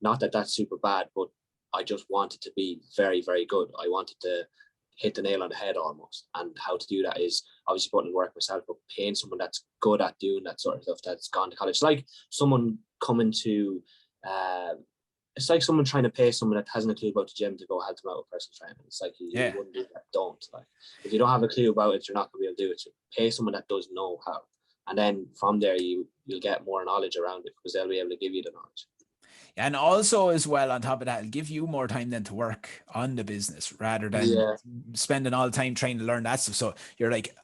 Not that that's super bad, but I just want it to be very, very good. I wanted to hit the nail on the head almost. And how to do that is obviously putting in work myself, but paying someone that's good at doing that sort of stuff, that's gone to college. It's like someone coming to, it's like someone trying to pay someone that hasn't a clue about the gym to go help them out with personal training. It's like you wouldn't do that. Don't. Like, if you don't have a clue about it, you're not going to be able to do it. So pay someone that does know how. And then from there, you'll get more knowledge around it, because they'll be able to give you the knowledge. And also, as well, on top of that, it'll give you more time then to work on the business, rather than spending all the time trying to learn that stuff. So you're like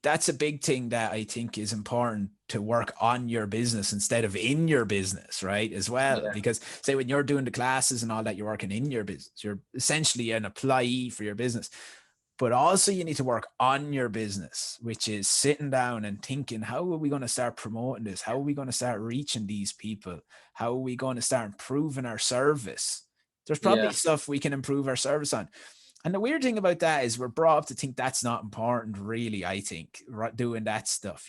that's a big thing that I think is important, to work on your business instead of in your business, right? As well, because say when you're doing the classes and all that, you're working in your business. You're essentially an employee for your business. But also you need to work on your business, which is sitting down and thinking, how are we going to start promoting this? How are we going to start reaching these people? How are we going to start improving our service? There's probably stuff we can improve our service on. And the weird thing about that is we're brought up to think that's not important, really, I think, doing that stuff,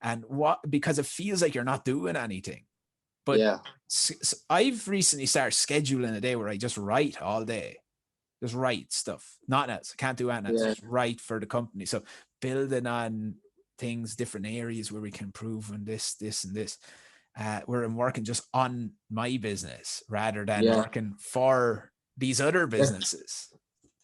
and because it feels like you're not doing anything. But I've recently started scheduling a day where I just write all day. Just write stuff, not else. I can't do anything else. Just write for the company. So building on things, different areas where we can improve on this, and this. Where I'm working just on my business rather than working for these other businesses.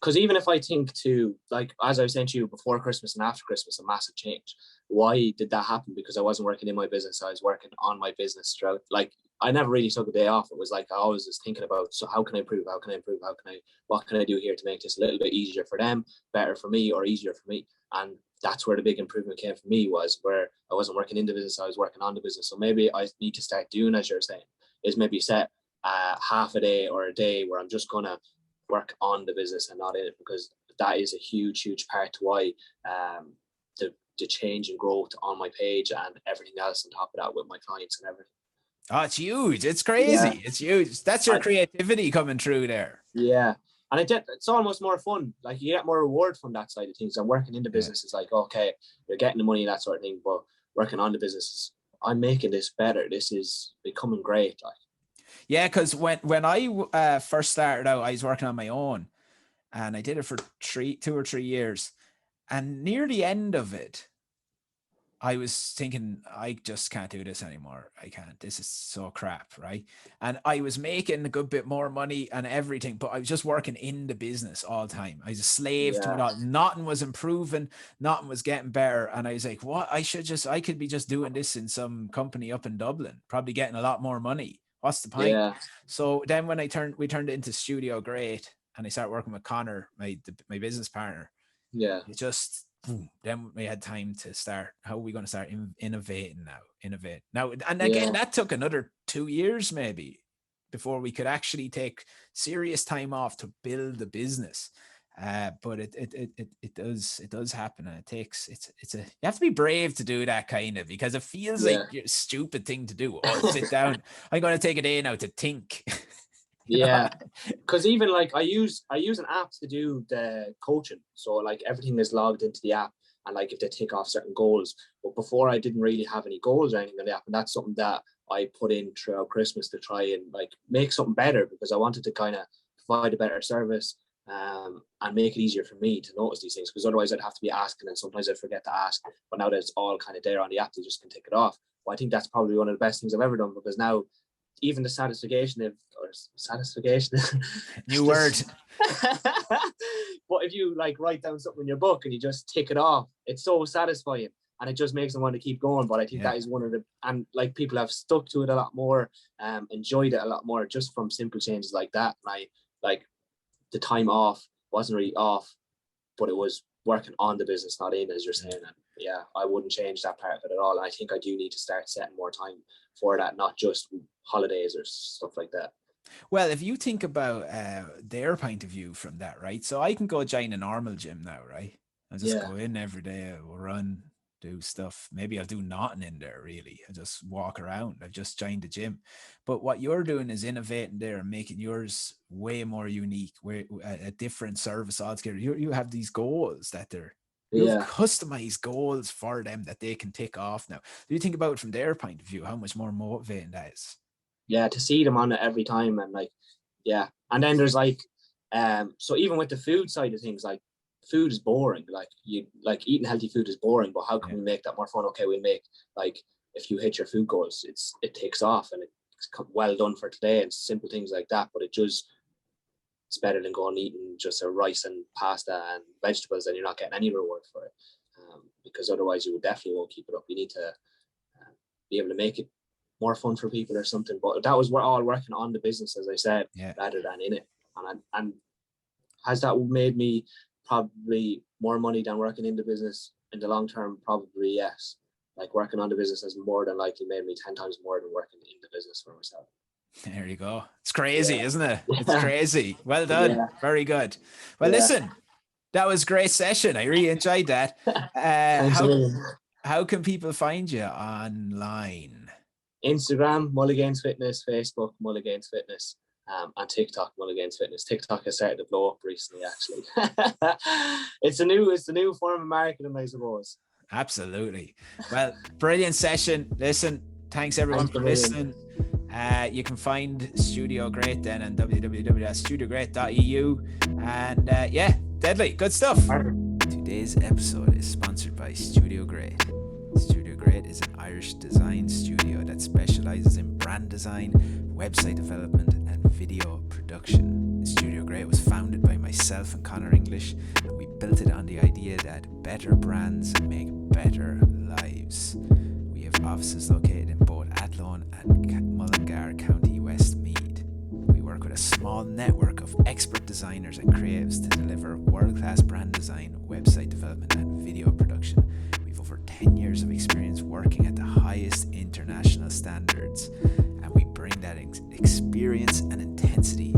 Because even if I think to, like, as I was saying to you, before Christmas and after Christmas, a massive change. Why did that happen? Because I wasn't working in my business. I was working on my business throughout. Like, I never really took a day off. It was like I always was thinking about, so how can I improve? How can I improve? What can I do here to make this a little bit easier for them, better for me, or easier for me? And that's where the big improvement came for me, was where I wasn't working in the business, I was working on the business. So maybe I need to start doing, as you're saying, is maybe set half a day or a day where I'm just going to work on the business and not in it, because that is a huge part to why the change and growth on my page and everything else on top of that with my clients and everything. Oh, it's huge. It's crazy. It's huge. That's your creativity coming through there. Yeah. And it's almost more fun. Like, you get more reward from that side of things. And working in the business is like, okay, you're getting the money, that sort of thing. But working on the business is, I'm making this better. This is becoming great. Like, yeah, because when I first started out, I was working on my own, and I did it for 2 or 3 years. And near the end of it, I was thinking, I just can't do this anymore. I can't. This is so crap, right? And I was making a good bit more money and everything, but I was just working in the business all the time. I was a slave to it all. Nothing was improving. Nothing was getting better. And I was like, what? I could be just doing this in some company up in Dublin, probably getting a lot more money. What's the point? Yeah. So then when we turned it into Studio Great, and I started working with Connor, my business partner. Yeah. It just, then we had time to start, how are we going to start innovate now? And again, that took another 2 years maybe before we could actually take serious time off to build the business. But it does happen, and you have to be brave to do that kind of, because it feels like a stupid thing to do. Oh, sit down. I'm going to take a day now to think. Yeah, because even like I use an app to do the coaching, so like everything is logged into the app, and like if they tick off certain goals. But before, I didn't really have any goals or anything on the app, and that's something that I put in throughout Christmas to try and like make something better, because I wanted to kind of provide a better service, and make it easier for me to notice these things, because otherwise I'd have to be asking, and sometimes I'd forget to ask. But now that it's all kind of there on the app, they just can tick it off. Well, I think that's probably one of the best things I've ever done, because now even the satisfaction new word. But if you like write down something in your book and you just tick it off, it's so satisfying, and it just makes them want to keep going. But I think that is one of the, and like people have stuck to it a lot more, enjoyed it a lot more, just from simple changes like that. And I like the time off wasn't really off, but it was working on the business, not in, as you're saying. And yeah, I wouldn't change that part of it at all. And I think I do need to start setting more time for that, not just holidays or stuff like that. Well, if you think about their point of view from that, right? So I can go join a normal gym now, right? I just go in every day, I'll run, do stuff. Maybe I'll do nothing in there, really. I just walk around. I've just joined the gym. But what you're doing is innovating there and making yours way more unique, a different service altogether. You have these goals that you've customized goals for them that they can tick off now. Do you think about it from their point of view, how much more motivating that is? Yeah, to see them on it every time, and like, and then there's like, so even with the food side of things, like food is boring. Like eating healthy food is boring, but how can we make that more fun? Okay, we make, like, if you hit your food goals, it takes off, and it's well done for today, and simple things like that. But it's better than going eating just a rice and pasta and vegetables, and you're not getting any reward for it, because otherwise you definitely won't keep it up. You need to be able to make it more fun for people or something. But that was, we're all working on the business, as I said, rather than in it. And has that made me probably more money than working in the business in the long term? Probably yes. Like, working on the business has more than likely made me 10 times more than working in the business for myself. There you go. It's crazy, isn't it? It's crazy. Well done. Very good. Well, listen, that was a great session. I really enjoyed that. How can people find you online? Instagram, Mulligan's Fitness. Facebook, Mulligan's Fitness. And TikTok, Mulligan's Fitness. TikTok has started to blow up recently, actually. It's a new form of marketing, I suppose. Absolutely. Well, brilliant session. Listen, thanks everyone for listening. You can find Studio Great then on www.studiogreat.eu. And deadly, good stuff. Today's episode is sponsored by Studio Great. Studio Great is an Irish design studio that specializes in brand design, website development, and video production. Studio Great was founded by myself and Connor English, and we built it on the idea that better brands make better lives. We have offices located in both Athlone and Mullingar, County Westmeath. We work with a small network of expert designers and creatives to deliver world-class brand design, website development, and video production. We've over 10 years of experience working at the highest international standards, and we bring that experience and intensity